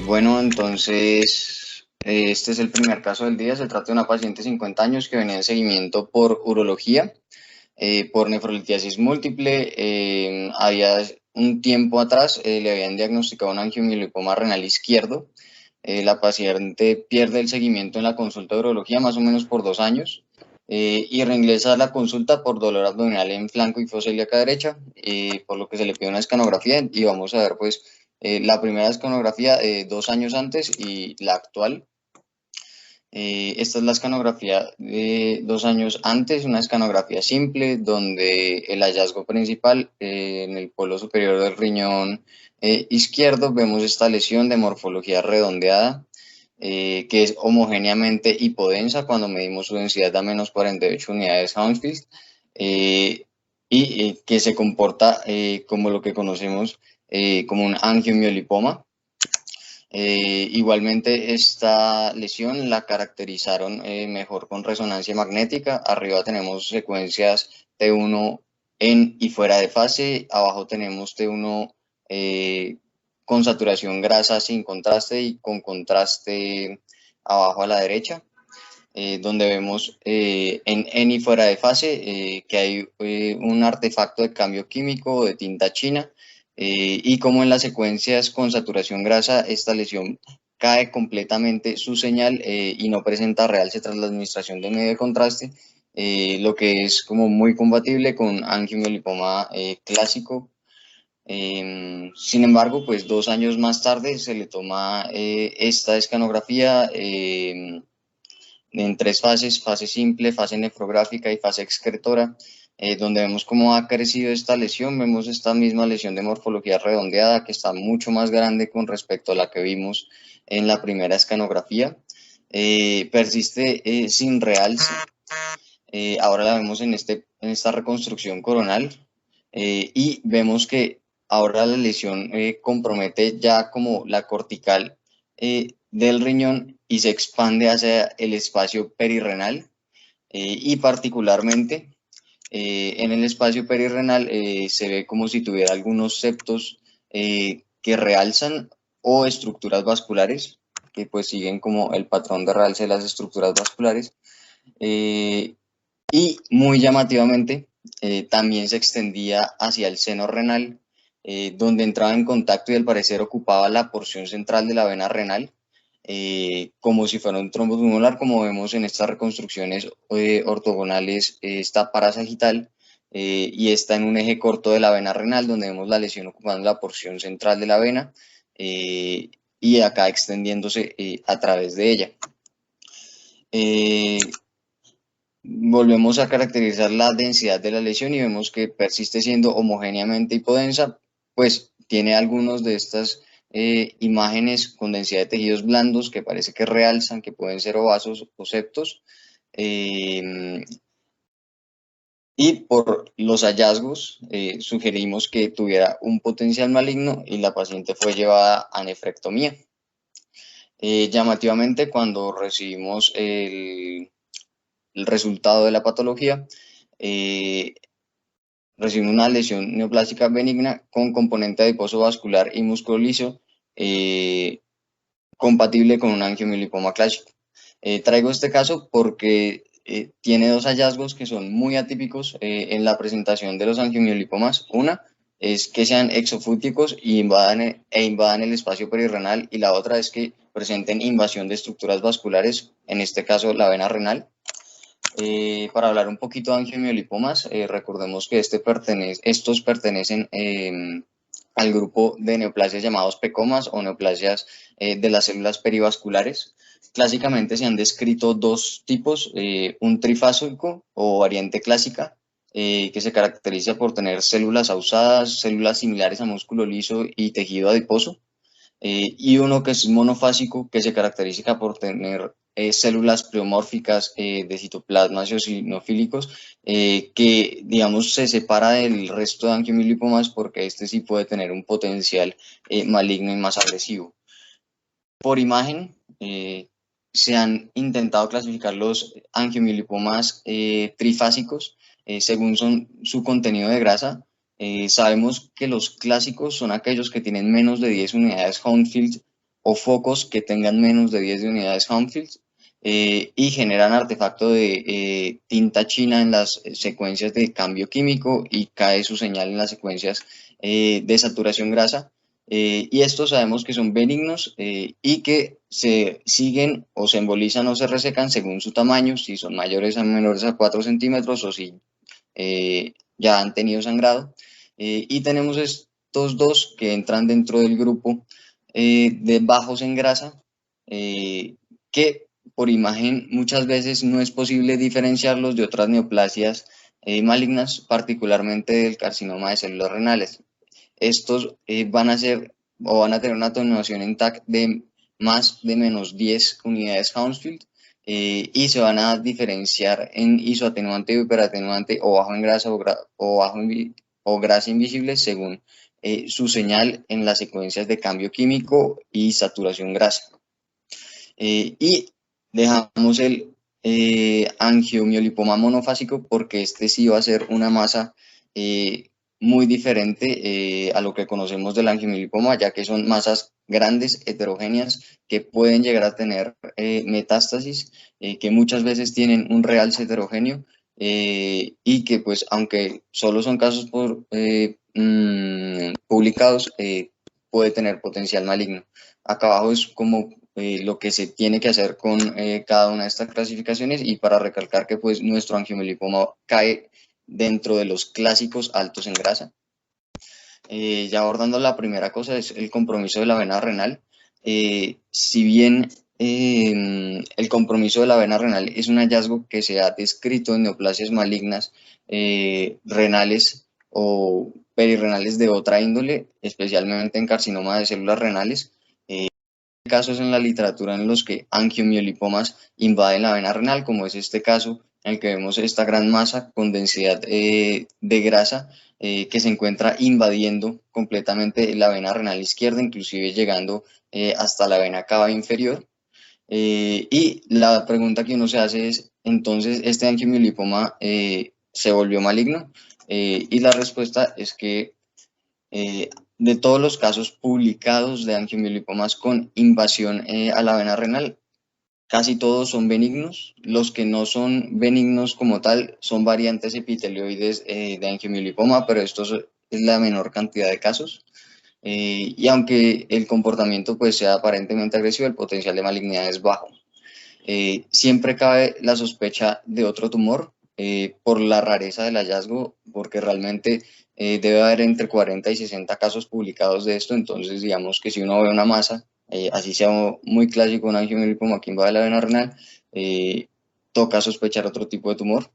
Bueno, entonces, este es el primer caso del día. Se trata de una paciente de 50 años que venía en seguimiento por urología, por nefrolitiasis múltiple. Había un tiempo atrás le habían diagnosticado un angiomielipoma renal izquierdo. La paciente pierde el seguimiento en la consulta de urología más o menos por 2 años y reingresa a la consulta por dolor abdominal en flanco y fosa ilíaca derecha, por lo que se le pide una escanografía y vamos a ver pues la primera escanografía 2 años antes y la actual. Esta es la escanografía de 2 años antes, una escanografía simple donde el hallazgo principal en el polo superior del riñón izquierdo vemos esta lesión de morfología redondeada que es homogéneamente hipodensa cuando medimos su densidad a menos 48 unidades Hounsfield y que se comporta como lo que conocemos como un angiomiolipoma. Igualmente esta lesión la caracterizaron mejor con resonancia magnética. Arriba tenemos secuencias T1 en y fuera de fase, abajo tenemos T1 con saturación grasa sin contraste y con contraste abajo a la derecha, donde vemos en y fuera de fase que hay un artefacto de cambio químico de tinta china y como en las secuencias con saturación grasa esta lesión cae completamente su señal y no presenta realce tras la administración de medio de contraste, lo que es como muy compatible con angiomiolipoma clásico. Sin embargo, pues 2 años más tarde se le toma esta escanografía en tres fases: fase simple, fase nefrográfica y fase excretora, donde vemos cómo ha crecido esta lesión. Vemos esta misma lesión de morfología redondeada que está mucho más grande con respecto a la que vimos en la primera escanografía. Persiste sin realce. Ahora la vemos en esta reconstrucción coronal y vemos que ahora la lesión compromete ya como la cortical del riñón y se expande hacia el espacio perirrenal y particularmente en el espacio perirrenal se ve como si tuviera algunos septos que realzan o estructuras vasculares que pues siguen como el patrón de realce de las estructuras vasculares. Eh, y muy llamativamente, también se extendía hacia el seno renal, donde entraba en contacto y al parecer ocupaba la porción central de la vena renal, como si fuera un trombo pulmonar, como vemos en estas reconstrucciones ortogonales, está parasagital y está en un eje corto de la vena renal, donde vemos la lesión ocupando la porción central de la vena y acá extendiéndose a través de ella. Eh, Volvemos a caracterizar la densidad de la lesión y vemos que persiste siendo homogéneamente hipodensa, pues tiene algunos de estas imágenes con densidad de tejidos blandos que parece que realzan, que pueden ser ovasos o septos, eh, y por los hallazgos sugerimos que tuviera un potencial maligno y la paciente fue llevada a nefrectomía. Llamativamente, cuando recibimos el resultado de la patología, eh, recibe una lesión neoplástica benigna con componente adiposo vascular y músculo liso eh, compatible con un angiomielipoma clásico. Traigo este caso porque tiene dos hallazgos que son muy atípicos en la presentación de los angiomielipomas. Una es que sean exofúticos e invadan el espacio perirrenal, y la otra es que presenten invasión de estructuras vasculares, en este caso la vena renal. Para hablar un poquito de angiomiolipomas, recordemos que estos pertenecen al grupo de neoplasias llamados pecomas o neoplasias de las células perivasculares. Clásicamente se han descrito dos tipos, un trifásico o variante clásica, que se caracteriza por tener células ausadas, células similares a músculo liso y tejido adiposo, y uno que es monofásico, que se caracteriza por tener células pleomórficas de citoplasmas eosinofílicos, que digamos se separa del resto de angiomielipomas porque este sí puede tener un potencial maligno y más agresivo. Por imagen, se han intentado clasificar los angiomielipomas trifásicos según su contenido de grasa. Sabemos que los clásicos son aquellos que tienen menos de 10 unidades Hounsfield o focos que tengan menos de 10 de unidades Hounsfield y generan artefacto de tinta china en las secuencias de cambio químico y cae su señal en las secuencias de saturación grasa. Y estos sabemos que son benignos y que se siguen o se embolizan o se resecan según su tamaño, si son mayores o menores a 4 centímetros o si ya han tenido sangrado. Y tenemos estos dos que entran dentro del grupo de bajos en grasa, que por imagen muchas veces no es posible diferenciarlos de otras neoplasias malignas, particularmente del carcinoma de células renales. Estos van a ser o van a tener una atenuación en TAC de más de menos 10 unidades Hounsfield y se van a diferenciar en isoatenuante, hiperatenuante o bajo en grasa o grasa invisible según su señal en las secuencias de cambio químico y saturación grasa. Y dejamos el angiomiolipoma monofásico porque este sí va a ser una masa muy diferente a lo que conocemos del angiomiolipoma, ya que son masas grandes, heterogéneas, que pueden llegar a tener metástasis, que muchas veces tienen un realce heterogéneo y que pues aunque solo son casos publicados, puede tener potencial maligno. Acá abajo es como lo que se tiene que hacer con cada una de estas clasificaciones y para recalcar que pues nuestro angiomiolipoma cae dentro de los clásicos altos en grasa. Ya abordando la primera cosa es el compromiso de la vena renal. Si bien el compromiso de la vena renal es un hallazgo que se ha descrito en neoplasias malignas renales o perirrenales de otra índole, especialmente en carcinoma de células renales, casos en la literatura en los que angiomiolipomas invaden la vena renal, como es este caso en el que vemos esta gran masa con densidad de grasa que se encuentra invadiendo completamente la vena renal izquierda, inclusive llegando hasta la vena cava inferior. Y la pregunta que uno se hace es, entonces, ¿este angiomiolipoma se volvió maligno? Y la respuesta es que de todos los casos publicados de angiomiolipomas con invasión a la vena renal, casi todos son benignos. Los que no son benignos como tal son variantes epitelioides de angiomiolipoma, pero esto es la menor cantidad de casos. Y aunque el comportamiento pues, sea aparentemente agresivo, el potencial de malignidad es bajo. Siempre cabe la sospecha de otro tumor por la rareza del hallazgo, porque realmente debe haber entre 40 y 60 casos publicados de esto, entonces digamos que si uno ve una masa, así sea muy clásico, un angiomiolipoma que invade la vena renal, toca sospechar otro tipo de tumor.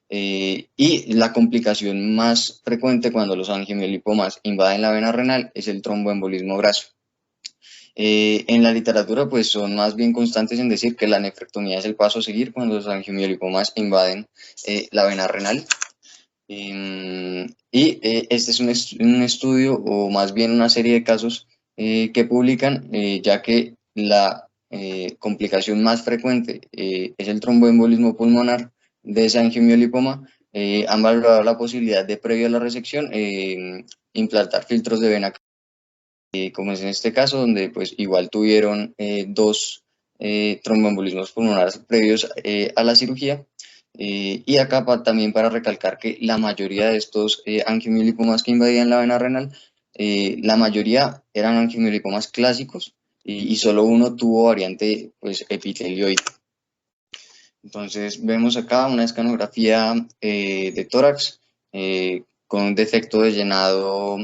Y la complicación más frecuente cuando los angiomiolipomas invaden la vena renal es el tromboembolismo graso. En la literatura, pues son más bien constantes en decir que la nefrectomía es el paso a seguir cuando los angiomiolipomas invaden la vena renal. Este es un estudio, o más bien una serie de casos que publican, ya que la complicación más frecuente es el tromboembolismo pulmonar de ese angiomiolipoma. Han valorado la posibilidad de, previo a la resección, implantar filtros de vena, como es en este caso, donde pues igual tuvieron dos tromboembolismos pulmonares previos a la cirugía. Y acá también para recalcar que la mayoría de estos angiomiolipomas que invadían la vena renal, la mayoría eran angiomiolipomas clásicos y solo uno tuvo variante pues, epitelioide. Entonces vemos acá una escanografía de tórax con un defecto de llenado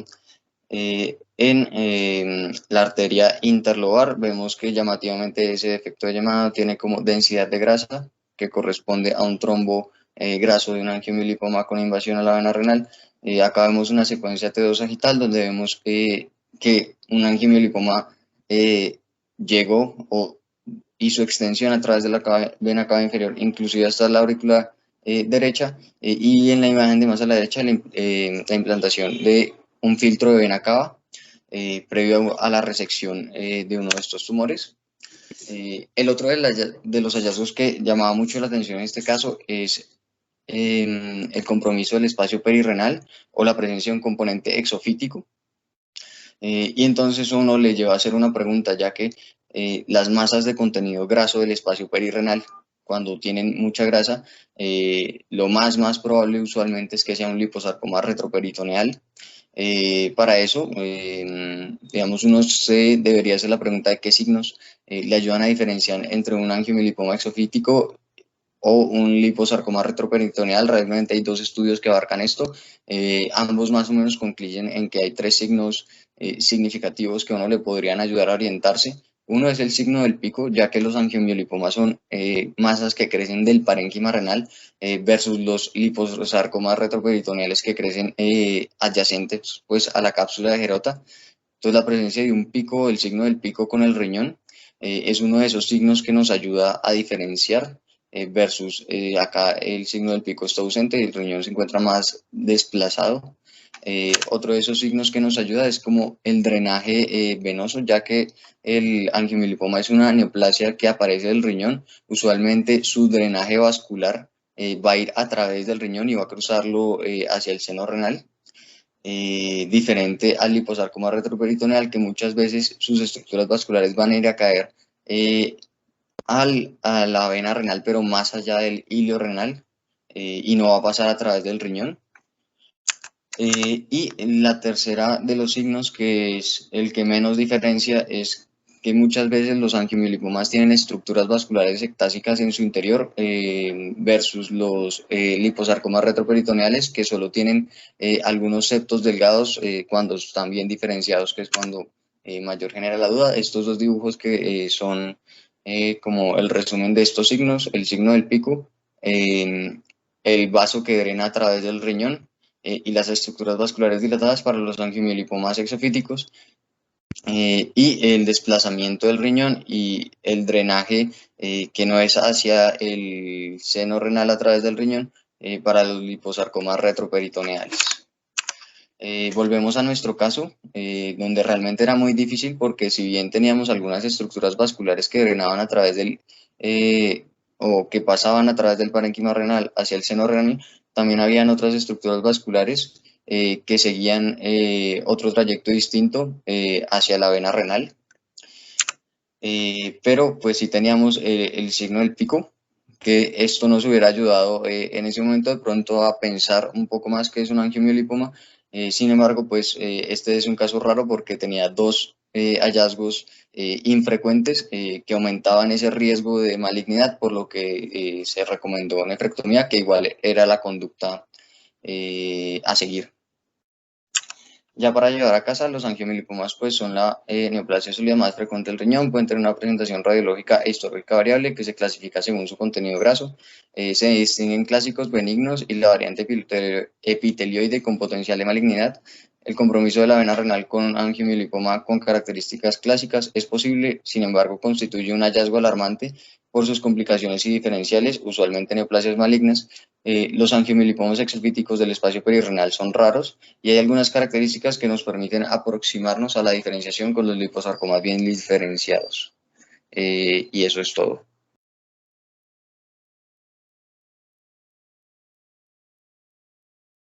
en la arteria interlobar. Vemos que llamativamente ese defecto de llenado tiene como densidad de grasa, que corresponde a un trombo graso de un angiomiolipoma con invasión a la vena renal. Acá vemos una secuencia T2 sagital donde vemos que un angiomiolipoma llegó o hizo extensión a través de la vena cava inferior, inclusive hasta la aurícula derecha, y en la imagen de más a la derecha la implantación de un filtro de vena cava previo a la resección de uno de estos tumores. El otro de los hallazgos que llamaba mucho la atención en este caso es el compromiso del espacio perirrenal o la presencia de un componente exofítico. Y entonces uno le lleva a hacer una pregunta, ya que las masas de contenido graso del espacio perirrenal, cuando tienen mucha grasa, lo más probable usualmente es que sea un liposarcoma retroperitoneal. Para eso, digamos, uno se debería hacer la pregunta de qué signos le ayudan a diferenciar entre un angiomielipoma exofítico o un liposarcoma retroperitoneal. Realmente hay dos estudios que abarcan esto. Ambos más o menos concluyen en que hay tres signos significativos que a uno le podrían ayudar a orientarse. Uno es el signo del pico, ya que los angiomiolipomas son masas que crecen del parénquima renal versus los liposarcomas retroperitoneales que crecen adyacentes pues, a la cápsula de Gerota. Entonces la presencia de un pico, el signo del pico con el riñón, es uno de esos signos que nos ayuda a diferenciar versus acá el signo del pico está ausente y el riñón se encuentra más desplazado. Otro de esos signos que nos ayuda es como el drenaje venoso, ya que el angiomielipoma es una neoplasia que aparece del riñón. Usualmente su drenaje vascular va a ir a través del riñón y va a cruzarlo hacia el seno renal. Diferente al liposarcoma retroperitoneal, que muchas veces sus estructuras vasculares van a ir a caer a la vena renal, pero más allá del hilo renal, y no va a pasar a través del riñón. Y la tercera de los signos, que es el que menos diferencia, es que muchas veces los angiomielipomas tienen estructuras vasculares ectásicas en su interior versus los liposarcomas retroperitoneales, que solo tienen algunos septos delgados cuando están bien diferenciados, que es cuando mayor genera la duda. Estos dos dibujos que son como el resumen de estos signos: el signo del pico, el vaso que drena a través del riñón, y las estructuras vasculares dilatadas para los angiomielipomas exofíticos, y el desplazamiento del riñón y el drenaje que no es hacia el seno renal a través del riñón para los liposarcomas retroperitoneales. Volvemos a nuestro caso, donde realmente era muy difícil porque si bien teníamos algunas estructuras vasculares que drenaban a través del, o que pasaban a través del parénquima renal hacia el seno renal, también habían otras estructuras vasculares que seguían otro trayecto distinto hacia la vena renal. Pero pues sí teníamos el signo del pico, que esto nos hubiera ayudado en ese momento de pronto a pensar un poco más qué es un angiomiolipoma. Sin embargo, pues este es un caso raro porque tenía dos hallazgos infrecuentes que aumentaban ese riesgo de malignidad, por lo que se recomendó nefrectomía, que igual era la conducta a seguir. Ya para llevar a casa, los angiomielipomas pues son la neoplasia sólida más frecuente del riñón. Pueden tener una presentación radiológica e histológica variable que se clasifica según su contenido graso. Se distinguen clásicos benignos y la variante epitelioide con potencial de malignidad. El compromiso de la vena renal con angiomielipoma con características clásicas es posible, sin embargo, constituye un hallazgo alarmante por sus complicaciones y diferenciales, usualmente neoplasias malignas. Los angiomielipomas exofíticos del espacio perirrenal son raros y hay algunas características que nos permiten aproximarnos a la diferenciación con los liposarcomas bien diferenciados. Y eso es todo.